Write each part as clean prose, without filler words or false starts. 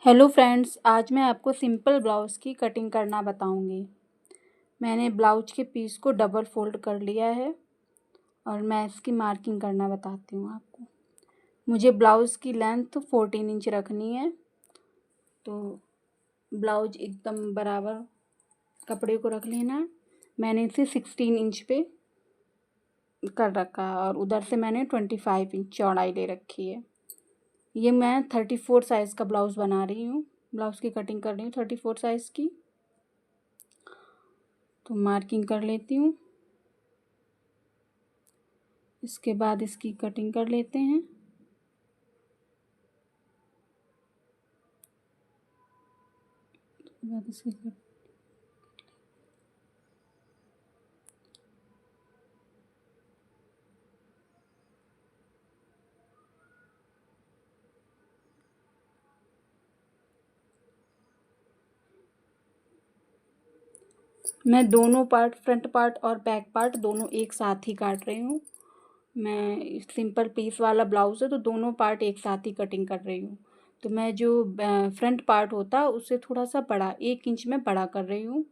Hello friends, आज मैं आपको सिंपल ब्लाउज़ की कटिंग करना बताऊंगी। मैंने ब्लाउज के पीस को डबल फोल्ड कर लिया है और मैं इसकी मार्किंग करना बताती हूँ आपको। मुझे ब्लाउज़ की लेंथ 14 इंच रखनी है, तो ब्लाउज एकदम बराबर कपड़े को रख लेना है। मैंने इसे 16 इंच पे कर रखा है और उधर से मैंने 25 इंच चौड़ाई ले रखी है। ये मैं 34 साइज़ का ब्लाउज़ बना रही हूँ, ब्लाउज़ की कटिंग कर रही हूँ 34 साइज़ की। तो मार्किंग कर लेती हूँ, इसके बाद इसकी कटिंग कर लेते हैं। बाद इसकी मैं दोनों पार्ट, फ्रंट पार्ट और बैक पार्ट दोनों एक साथ ही काट रही हूँ। मैं सिंपल पीस वाला ब्लाउज़ है तो दोनों पार्ट एक साथ ही कटिंग कर रही हूँ। तो मैं जो फ्रंट पार्ट होता है उससे थोड़ा सा बड़ा 1 इंच में बड़ा कर रही हूँ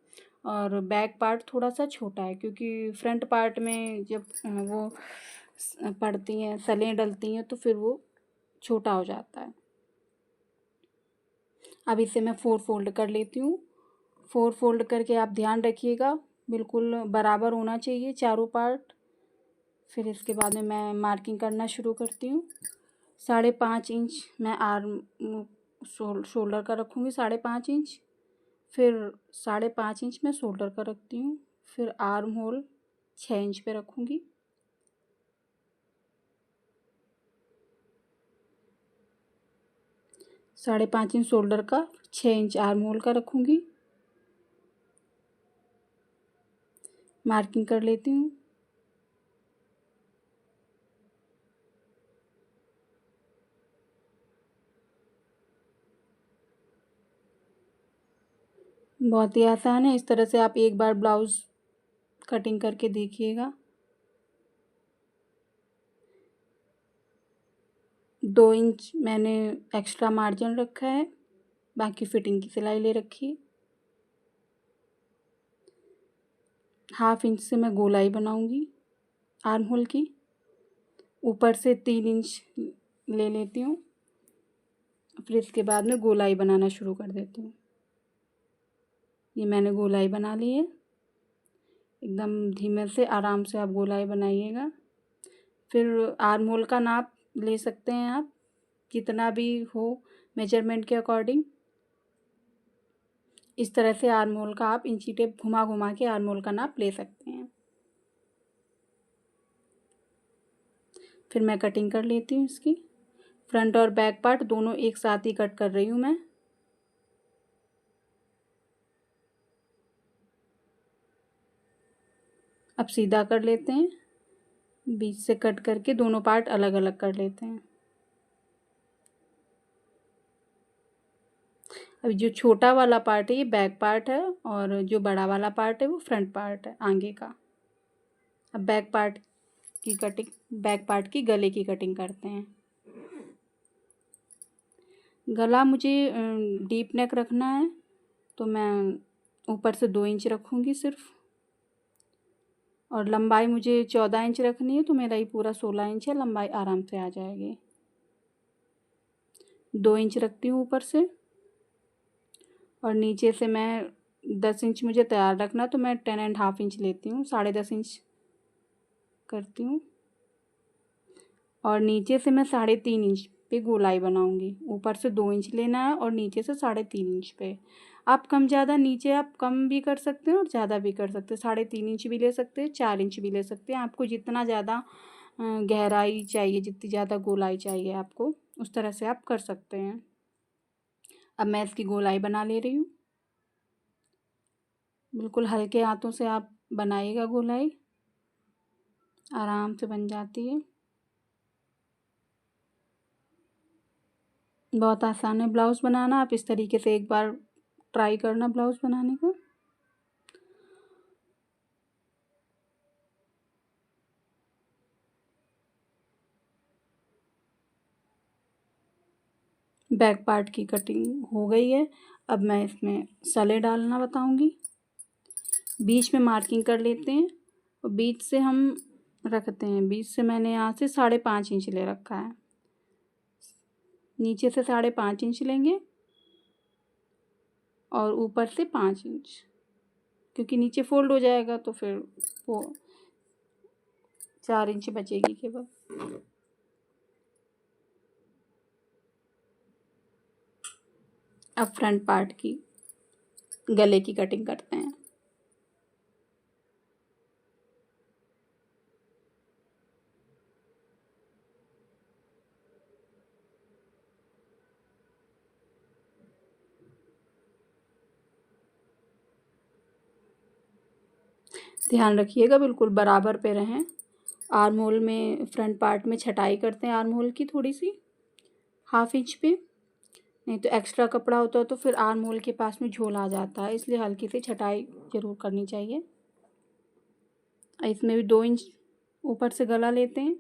और बैक पार्ट थोड़ा सा छोटा है, क्योंकि फ्रंट पार्ट में जब वो पड़ती हैं सलें डलती हैं तो फिर वो छोटा हो जाता है। अब इसे मैं 4 फोल्ड कर लेती हूँ। 4 फोल्ड करके आप ध्यान रखिएगा, बिल्कुल बराबर होना चाहिए चारों पार्ट। फिर इसके बाद में मैं मार्किंग करना शुरू करती हूँ। 5.5 इंच मैं आर्म शोल्डर का रखूँगी, 5.5 इंच। फिर 5.5 इंच मैं शोल्डर का रखती हूँ। फिर आर्म होल 6 इंच पे रखूँगी। साढ़े 5 इंच शोल्डर का, 6 इंच आर्म होल का रखूँगी। मार्किंग कर लेती हूँ। बहुत ही आसान है, इस तरह से आप एक बार ब्लाउज़ कटिंग करके देखिएगा। 2 इंच मैंने एक्स्ट्रा मार्जिन रखा है, बाकी फिटिंग की सिलाई ले रखी है। 1/2 इंच से मैं गोलाई बनाऊंगी आर्म होल की। ऊपर से 3 इंच ले लेती हूँ, फिर इसके बाद में गोलाई बनाना शुरू कर देती हूँ। ये मैंने गोलाई बना ली है। एकदम धीमे से आराम से आप गोलाई बनाइएगा। फिर आर्म होल का नाप ले सकते हैं आप, जितना भी हो मेजरमेंट के अकॉर्डिंग। इस तरह से आर्म होल का आप इंची टेप घुमा घुमा के आर्म होल का नाप ले सकते हैं। फिर मैं कटिंग कर लेती हूँ इसकी। फ्रंट और बैक पार्ट दोनों एक साथ ही कट कर रही हूँ मैं। अब सीधा कर लेते हैं, बीच से कट करके दोनों पार्ट अलग अलग कर लेते हैं। अभी जो छोटा वाला पार्ट है ये बैक पार्ट है और जो बड़ा वाला पार्ट है वो फ्रंट पार्ट है आगे का। अब बैक पार्ट की कटिंग, बैक पार्ट की गले की कटिंग करते हैं। गला मुझे डीप नेक रखना है, तो मैं ऊपर से 2 इंच रखूँगी सिर्फ, और लंबाई मुझे 14 इंच रखनी है, तो मेरा ये पूरा 16 इंच है, लंबाई आराम से आ जाएगी। 2 इंच रखती हूँ ऊपर से, और नीचे से मैं 10 इंच मुझे तैयार रखना, तो मैं 10.5 इंच लेती हूँ, 10.5 इंच करती हूँ। और नीचे से मैं 3.5 इंच पे गोलाई बनाऊंगी। ऊपर से 2 इंच लेना है और नीचे से 3.5 इंच पे। आप कम ज़्यादा, नीचे आप कम भी कर सकते हैं और ज़्यादा भी कर सकते हैं। 3.5 इंच भी ले सकते हैं, 4 इंच भी ले सकते हैं। आपको जितना ज़्यादा गहराई चाहिए, जितनी ज़्यादा गोलाई चाहिए आपको, उस तरह से आप कर सकते हैं। अब मैं इसकी गोलाई बना ले रही हूँ। बिल्कुल हल्के हाथों से आप बनाइएगा, गोलाई आराम से बन जाती है। बहुत आसान है ब्लाउज़ बनाना। आप इस तरीके से एक बार ट्राई करना ब्लाउज़ बनाने का। बैक पार्ट की कटिंग हो गई है। अब मैं इसमें सले डालना बताऊंगी। बीच में मार्किंग कर लेते हैं और बीच से हम रखते हैं। बीच से मैंने यहाँ से 5.5 इंच ले रखा है, नीचे से 5.5 इंच लेंगे और ऊपर से 5 इंच, क्योंकि नीचे फोल्ड हो जाएगा तो फिर वो 4 इंच बचेगी केवल। अब फ्रंट पार्ट की गले की कटिंग करते हैं। ध्यान रखिएगा बिल्कुल बराबर पे रहें। आर्म होल में फ्रंट पार्ट में छटाई करते हैं आर्म होल की थोड़ी सी 1/2 इंच पे, नहीं तो एक्स्ट्रा कपड़ा होता है तो फिर आर्म होल के पास में झोल आ जाता है, इसलिए हल्की सी छटाई ज़रूर करनी चाहिए। इसमें भी 2 इंच ऊपर से गला लेते हैं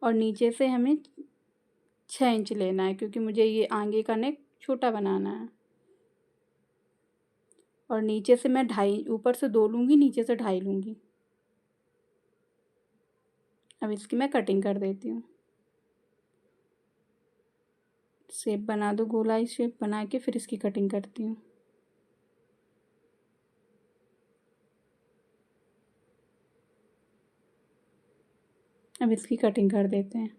और नीचे से हमें 6 इंच लेना है, क्योंकि मुझे ये आगे का नेक छोटा बनाना है। और नीचे से मैं 2.5, ऊपर से 2 लूँगी, नीचे से 2.5 लूँगी। अब इसकी मैं कटिंग कर देती हूँ। शेप बना दो, गोलाई शेप बना के फिर इसकी कटिंग करती हूँ। अब इसकी कटिंग कर देते हैं।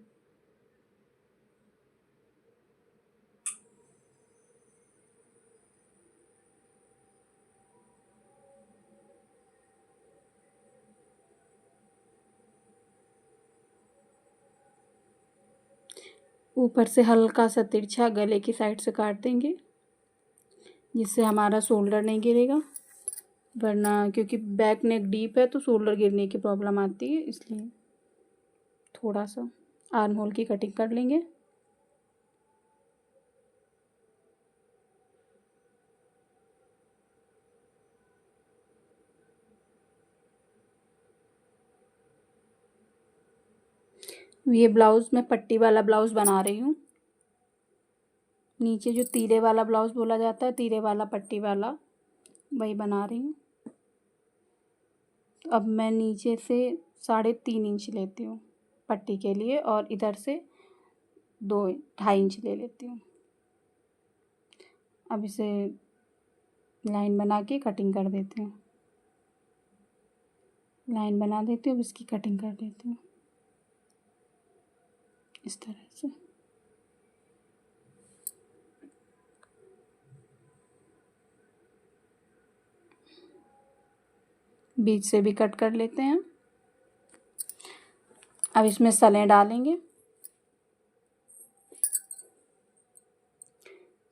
ऊपर से हल्का सा तिरछा गले की साइड से काट देंगे, जिससे हमारा शोल्डर नहीं गिरेगा, वरना क्योंकि बैक नेक डीप है तो शोल्डर गिरने की प्रॉब्लम आती है, इसलिए थोड़ा सा आर्म होल की कटिंग कर लेंगे। ये ब्लाउज़ मैं पट्टी वाला ब्लाउज़ बना रही हूँ। नीचे जो तीरे वाला ब्लाउज़ बोला जाता है, तीरे वाला पट्टी वाला, वही बना रही हूँ। अब मैं नीचे से 3.5 इंच लेती हूँ पट्टी के लिए और इधर से 2-2.5 इंच ले लेती हूँ। अब इसे लाइन बना के कटिंग कर देती हूँ। लाइन बना देती हूँ, अब इसकी कटिंग कर देती हूँ इस तरह से। बीच से भी कट कर लेते हैं। अब इसमें सलें डालेंगे।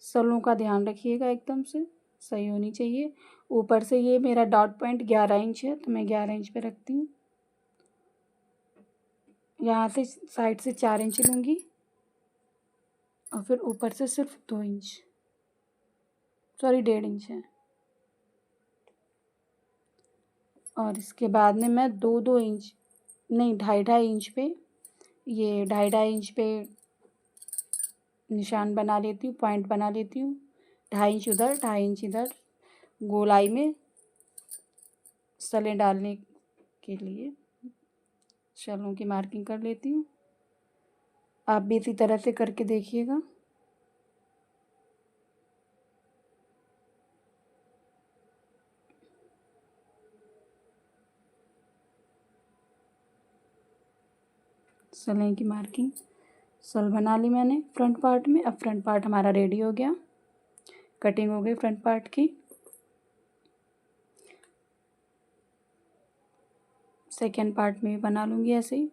सलों का ध्यान रखिएगा, एकदम से सही होनी चाहिए। ऊपर से ये मेरा डॉट पॉइंट 11 इंच है तो मैं 11 इंच पे रखती हूँ। यहाँ से साइड से 4 इंच लूँगी और फिर ऊपर से सिर्फ 2 इंच, सॉरी 1.5 इंच है। और इसके बाद में मैं 2-2 इंच नहीं 2.5-2.5 इंच पे, ये 2.5-2.5 इंच पे निशान बना लेती हूँ, पॉइंट बना लेती हूँ। 2.5 इंच उधर, 2.5 इंच इधर, गोलाई में सलें डालने के लिए शलों की मार्किंग कर लेती हूँ। आप भी इसी तरह से करके देखिएगा। सलें की मार्किंग सल बना ली मैंने फ्रंट पार्ट में। अब फ्रंट पार्ट हमारा रेडी हो गया, कटिंग हो गई फ्रंट पार्ट की। सेकेंड पार्ट में भी बना लूँगी ऐसे ही।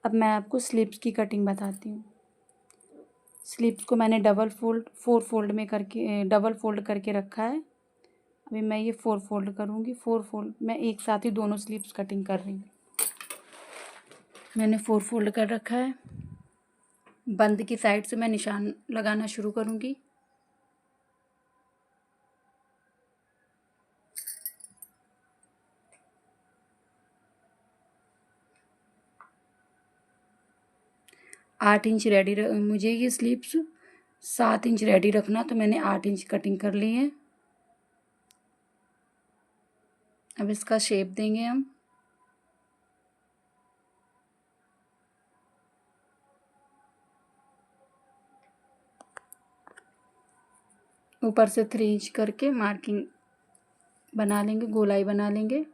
अब मैं आपको स्लीव्स की कटिंग बताती हूँ। स्लीव्स को मैंने 4 फोल्ड में करके डबल फोल्ड करके रखा है। अभी मैं ये 4 फोल्ड करूँगी। 4 फोल्ड मैं एक साथ ही दोनों स्लीव्स कटिंग कर रही हूँ। मैंने 4 फोल्ड कर रखा है। बंद की साइड से मैं निशान लगाना शुरू करूँगी। 8 इंच रेडी मुझे ये स्लीव्स 7 इंच रेडी रखना, तो मैंने 8 इंच कटिंग कर ली है। अब इसका शेप देंगे हम। ऊपर से 3 इंच करके मार्किंग बना लेंगे, गोलाई बना लेंगे।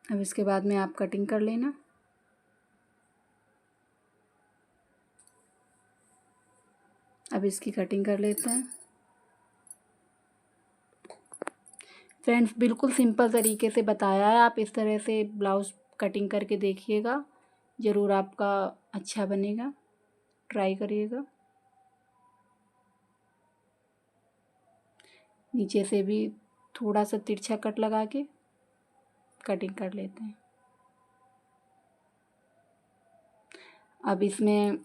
अब इसके बाद में आप कटिंग कर लेना। अब इसकी कटिंग कर लेते हैं। फ्रेंड्स, बिल्कुल सिंपल तरीके से बताया है, आप इस तरह से ब्लाउज़ कटिंग करके देखिएगा, ज़रूर आपका अच्छा बनेगा, ट्राई करिएगा। नीचे से भी थोड़ा सा तिरछा कट लगा के कटिंग कर लेते हैं। अब इसमें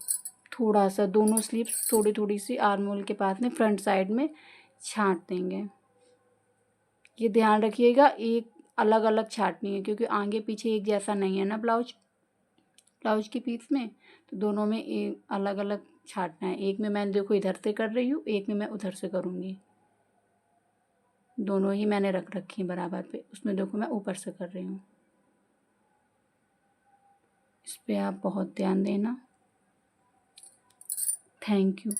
थोड़ा सा दोनों स्लीव्स थोड़ी थोड़ी सी आर्म होल के पास में फ्रंट साइड में छांट देंगे। ये ध्यान रखिएगा, एक अलग अलग छांटनी है, क्योंकि आगे पीछे एक जैसा नहीं है ना ब्लाउज के पीस में, तो दोनों में एक अलग अलग छांटना है। एक में मैं देखो इधर से कर रही हूँ, एक में मैं उधर से करूँगी। दोनों ही मैंने रख रखी हैं बराबर पे, उसमें देखो मैं ऊपर से कर रही हूँ। इस पे आप बहुत ध्यान देना। Thank you.